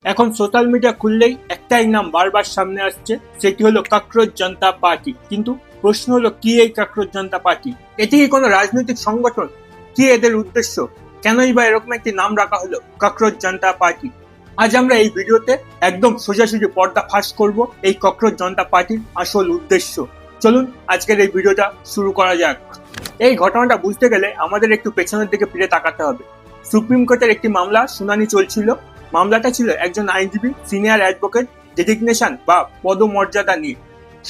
এখন social media খুললেই একটাই নাম বারবার সামনে আসছে, সেটি হলো ককরোচ জনতা পার্টি। কিন্তু প্রশ্ন হলো, কি এই ককরোচ জনতা পার্টি? এটি কি কোনো রাজনৈতিক সংগঠন? কি এদের উদ্দেশ্য? কেনই বা এরকম একটি নাম রাখা হলো ককরোচ জনতা পার্টি? আজ আমরা এই ভিডিওতে একদম সোজাসুজি পর্দা ফাঁস করব এই ককরোচ জনতা পার্টির আসল উদ্দেশ্য। চলুন আজকের এই ভিডিওটা শুরু করা যাক। এই ঘটনাটা বুঝতে গেলে আমাদের একটু পেছনের দিকে ফিরে তাকাতে হবে। সুপ্রিম কোর্টের একটি মামলা শুনানি চলছিল। মামলাটা ছিল একজন আইনজীবী সিনিয়র অ্যাডভোকেট ডেজিগনেশন বা পদমর্যাদা নিয়ে।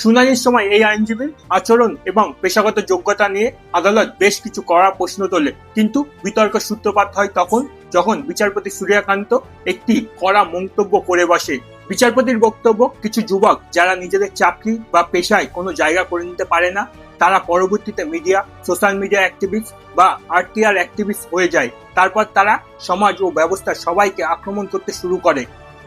শুনানির সময় এই আইনজীবীর আচরণ এবং পেশাগত যোগ্যতা নিয়ে আদালত বেশ কিছু কড়া প্রশ্ন তোলে, কিন্তু বিতর্ক সূত্রপাত হয় তখন যখন বিচারপতি সূর্যকান্ত একটি কড়া মন্তব্য করে বসে। বিচারপতির বক্তব্য, কিছু যুবক যারা নিজেদের চাকরি বা পেশায় কোনো জায়গা করে নিতে পারে না, তারা পরবর্তীতে মিডিয়া, সোশ্যাল মিডিয়া অ্যাক্টিভিস্ট বা আরটিআর অ্যাক্টিভিস্ট হয়ে যায়। তারপর তারা সমাজ ও ব্যবস্থার সবাইকে আক্রমণ করতে শুরু করে।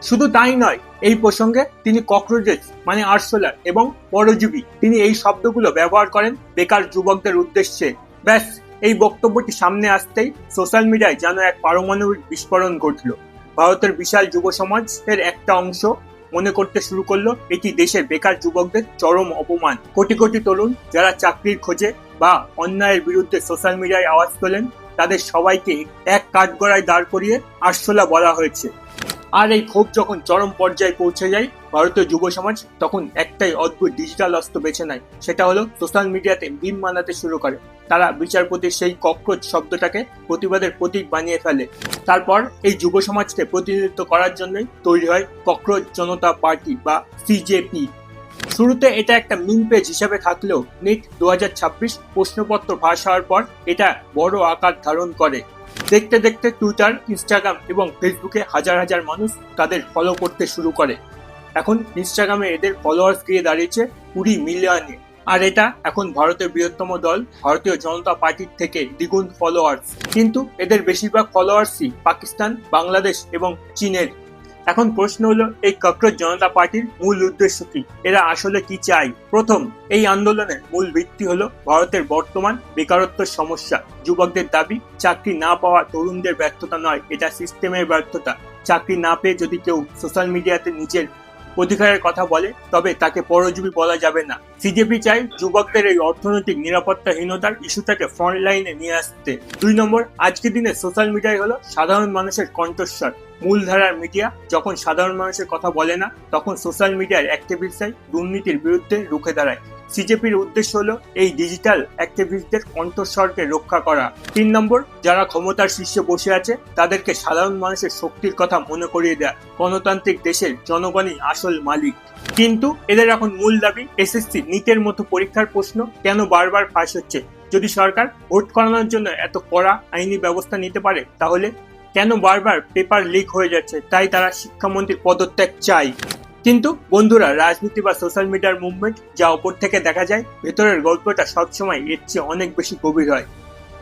শুধু তাই নয়, এই প্রসঙ্গে তিনি ককরোচেস মানে আরশোলা এবং পরজীবী, তিনি এই শব্দগুলো ব্যবহার করেন বেকার যুবকদের উদ্দেশ্যে। ব্যাস, এই বক্তব্যটি সামনে আসতেই সোশ্যাল মিডিয়ায় যেন এক পারমাণবিক বিস্ফোরণ ঘটল। ভারতের বিশাল যুব সমাজের একটা অংশ মনে করতে শুরু করলো এটি দেশের বেকার যুবকদের চরম অপমান। কোটি কোটি তরুণ যারা চাকরির খোঁজে বা অন্যায়ের বিরুদ্ধে সোশ্যাল মিডিয়ায় আওয়াজ তোলেন, তাদের সবাইকে এক কাঠগড়ায় দাঁড় করিয়ে আরশোলা বলা হয়েছে। আর এই ক্ষোভ যখন চরম পর্যায়ে পৌঁছে যায়, ভারতীয় যুব সমাজ তখন একটাই অদ্ভুত ডিজিটাল অস্ত্র বেছে নেয়, সেটা হলো সোশ্যাল মিডিয়াতে মিম বানাতে শুরু করে। তারা বিচারপতির সেই ককরোচ শব্দটাকে প্রতিবাদের প্রতীক বানিয়ে ফেলে। তারপর এই যুব সমাজকে প্রতিনিধিত্ব করার জন্যই তৈরি হয় ককরোচ জনতা পার্টি বা সিজেপি। শুরুতে এটা একটা মিম পেজ হিসাবে থাকলেও নিট 2026 প্রশ্নপত্র ফাঁস হওয়ার পর এটা বড় আকার ধারণ করে। দেখতে দেখতে টুইটার, ইনস্টাগ্রাম এবং ফেসবুকে হাজার হাজার মানুষ তাদের ফলো করতে শুরু করে। এখন ইনস্টাগ্রামে এদের ফলোয়ার্স গিয়ে দাঁড়িয়েছে 20 মিলিয়নে। আর এটা এখন ভারতের বৃহত্তম দল ভারতীয় জনতা পার্টির থেকে দ্বিগুণ ফলোয়ার্স। কিন্তু এদের বেশিরভাগ ফলোয়ার্সই পাকিস্তান, বাংলাদেশ এবং চীনের। এখন প্রশ্ন হলো, এই ককরোচ জনতা পার্টির মূল উদ্দেশ্য কি? এরা আসলে কি চায়? প্রথম, এই আন্দোলনের মূল ভিত্তি হলো ভারতের বর্তমান বেকারত্ব সমস্যা। যুবকদের দাবি, চাকরি না পাওয়া তরুণদের ব্যর্থতা নয়, এটা সিস্টেমের ব্যর্থতা। চাকরি না পেয়ে যদি কেউ সোশ্যাল মিডিয়াতে নিজের অধিকারের কথা বলে, তবে তাকে পরজীবী বলা যাবে না। সিজেপি চায় যুবকদের এই অর্থনৈতিক নিরাপত্তাহীনতার ইস্যুটাকে ফ্রন্ট লাইনে নিয়ে আসতে। 2 নম্বর, আজকের দিনে সোশ্যাল মিডিয়ায় হলো সাধারণ মানুষের কণ্ঠস্বর। মূলধারার মিডিয়া যখন সাধারণ মানুষের কথা বলে না, তখন সোশ্যাল মিডিয়ার অ্যাক্টিভিস্টরাই দুর্নীতির বিরুদ্ধে রুখে দাঁড়ায়। সিজেপির উদ্দেশ্য হলো এই ডিজিটাল অ্যাক্টিভিস্টদের কণ্ঠস্বরকে রক্ষা করা। 3 নম্বর, যারা ক্ষমতার শীর্ষে বসে আছে তাদেরকে সাধারণ মানুষের শক্তির কথা মনে করিয়ে দেয়া। গণতান্ত্রিক দেশের জনগণই আসল মালিক। কিন্তু এদের এখন মূল দাবি, এসএসসি, নিটের মতো পরীক্ষার প্রশ্ন কেন বারবার ফাঁস হচ্ছে? যদি সরকার ভোট করানোর জন্য এত কড়া আইনি ব্যবস্থা নিতে পারে, তাহলে কেন বারবার পেপার লিক হয়ে যাচ্ছে? তাই তারা শিক্ষামন্ত্রীর পদত্যাগ চায়। কিন্তু বন্ধুরা, রাজনীতি বা সোশ্যাল মিডিয়ার মুভমেন্ট যা ওপর থেকে দেখা যায়, ভেতরের গল্পটা সবসময় এর চেয়ে অনেক বেশি গভীর হয়।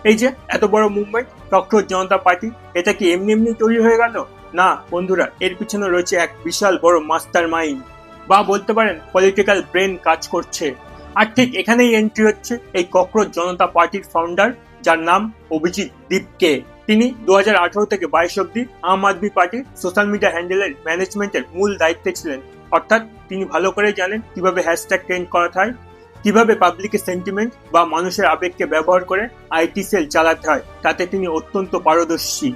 এই যে এত বড় মুভমেন্ট ককরোচ জনতা পার্টি, এটা কি এমনি এমনি তৈরি হয়ে গেল? না বন্ধুরা, এর পিছনে রয়েছে এক বিশাল বড় মাস্টার মাইন্ড, বা বলতে পারেন পলিটিক্যাল ব্রেন কাজ করছে। আর ঠিক এখানেই এন্ট্রি হচ্ছে এই ককরোচ জনতা পার্টির ফাউন্ডার, যার নাম অভিজিৎ দীপকে। তিনি 2018 থেকে 22 অব্দি আম আদমি পার্টির সোশ্যাল মিডিয়া হ্যান্ডেলের ম্যানেজমেন্টের মূল দায়িত্বে ছিলেন। অর্থাৎ তিনি ভালো করে জানেন কিভাবে হ্যাশট্যাগ ট্রেন্ড করাতে হয়, কিভাবে পাবলিকের সেন্টিমেন্ট বা মানুষের আবেগকে ব্যবহার করে আইটি সেল চালাতে হয়, তাতে তিনি অত্যন্ত পারদর্শী।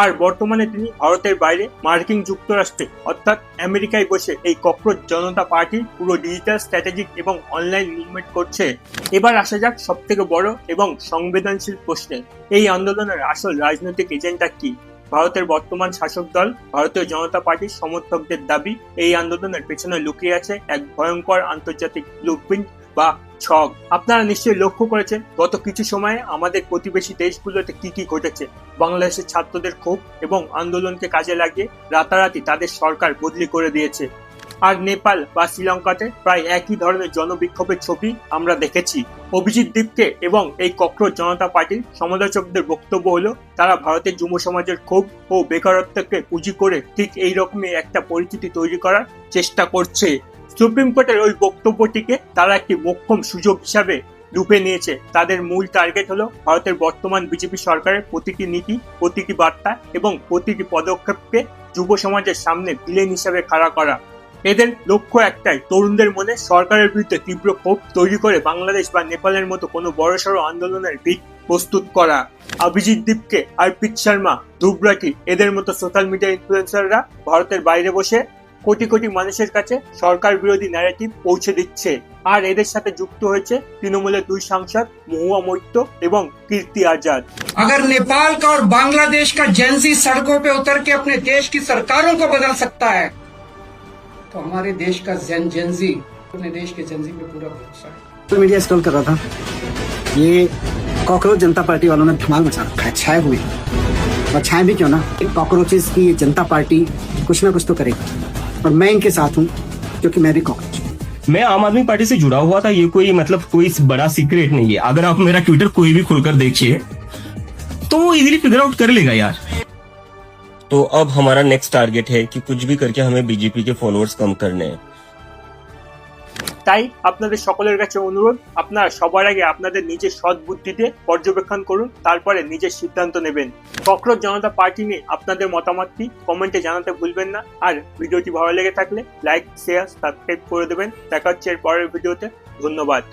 আর বর্তমানে তিনি ভারতের বাইরে মার্কিন যুক্তরাষ্ট্রে অর্থাৎ আমেরিকায় বসে এই ককরোচ জনতা পার্টির পুরো ডিজিটাল স্ট্র্যাটেজিক এবং অনলাইন মুভমেন্ট করছে। এবার আসা যাক সব থেকে বড় এবং সংবেদনশীল প্রশ্নে, এই আন্দোলনের আসল রাজনৈতিক এজেন্ডা কি? ভারতের বর্তমান শাসক দল ভারতীয় জনতা পার্টির সমর্থকদের দাবি, এই আন্দোলনের পেছনে লুকিয়ে আছে এক ভয়ঙ্কর আন্তর্জাতিক ব্লুপ্রিন্ট বা ছক। আপনারা নিশ্চয়ই লক্ষ্য করেছেন গত কিছু সময়ে আমাদের প্রতিবেশী দেশগুলোতে কি কি ঘটেছে। বাংলাদেশের ছাত্রদের ক্ষোভ এবং আন্দোলনকে কাজে লাগিয়ে রাতারাতি তাদের সরকার বদলি করে দিয়েছে। আর নেপাল বা শ্রীলঙ্কাতে প্রায় একই ধরনের জনবিক্ষোভের ছবি আমরা দেখেছি। অভিজিৎ দীপকে এবং এই ককরোচ জনতা পার্টির সমালোচকদের বক্তব্য হলো, তারা ভারতের যুব সমাজের ক্ষোভ ও বেকারত্বকে পুঁজি করে ঠিক এই রকমই একটা পরিস্থিতি তৈরি করার চেষ্টা করছে। সুপ্রিম কোর্টের ওই বক্তব্যটিকে তারা একটি মোক্ষম সুযোগ হিসাবে রূপে নিয়েছে। তাদের মূল টার্গেট হলো ভারতের বর্তমান বিজেপি সরকারের প্রতিটি নীতি, প্রতিটি বার্তা এবং প্রতিটি পদক্ষেপকে যুব সমাজের সামনে ভিলেন হিসেবে খাড়া করা। এদের লক্ষ্য একটাই, তরুণদের মনে সরকারের বিরুদ্ধে তীব্র ক্ষোভ তৈরি করে বাংলাদেশ বা নেপালের মতো কোনো বড়সড় আন্দোলনের ভিত প্রস্তুত করা। অভিজিৎ দীপকে, অর্পিত শর্মা, ধ্রুবরাঠি এদের মতো সোশ্যাল মিডিয়া ইনফ্লুয়েন্সাররা ভারতের বাইরে বসে কোটি কোটি মানুষের কাছে সরকার বিরোধী ন্যারেটিভ পৌঁছে দিচ্ছে। আর এদের সাথে যুক্ত হয়েছে তৃণমূলের 2 সাংসদ মহুয়া মৈত্র এবং কীর্তি আজাদ। अगर नेपाल का और बांग्लादेश का जेंजी सड़कों पे उतर के अपने देश की सरकारों को बदल सकता है, तो हमारे देश का जेंजी अपने देश के जेंजी पे पूरा भरोसा है। सोशल मीडिया स्क्रॉल कर रहा था, ये कॉकरोच जनता पार्टी वालों ने धमाल मचा रखा है, छाए हुए। और छाए भी क्यों ना, कॉकरोचेस की जनता पार्टी कुछ ना कुछ तो करेगी, और मैं इनके साथ हूँ क्योंकि मैं भी कॉकरोच। मैं आम आदमी पार्टी से जुड़ा हुआ था, ये कोई मतलब कोई बड़ा सीक्रेट नहीं है। अगर आप मेरा ट्विटर कोई भी खुलकर देखिए तो वो इजीली फिगर आउट कर लेगा यार। तो अब हमारा नेक्स्ट टारगेट है कि कुछ भी करके हमें बीजेपी के फॉलोअर्स कम करने हैं। তাই আপনাদের সকলের কাছে অনুরোধ, আপনারা সবার আগে আপনাদের নিজের সৎ বুদ্ধিতে পর্যবেক্ষণ করুন, তারপরে নিজের সিদ্ধান্ত নেবেন। ককরোচ জনতা পার্টি নিয়ে আপনাদের মতামতটি কমেন্টে জানাতে ভুলবেন না। আর ভিডিওটি ভালো লেগে থাকলে লাইক, শেয়ার, সাবস্ক্রাইব করে দেবেন। দেখা হচ্ছে এর পরের ভিডিওতে। ধন্যবাদ।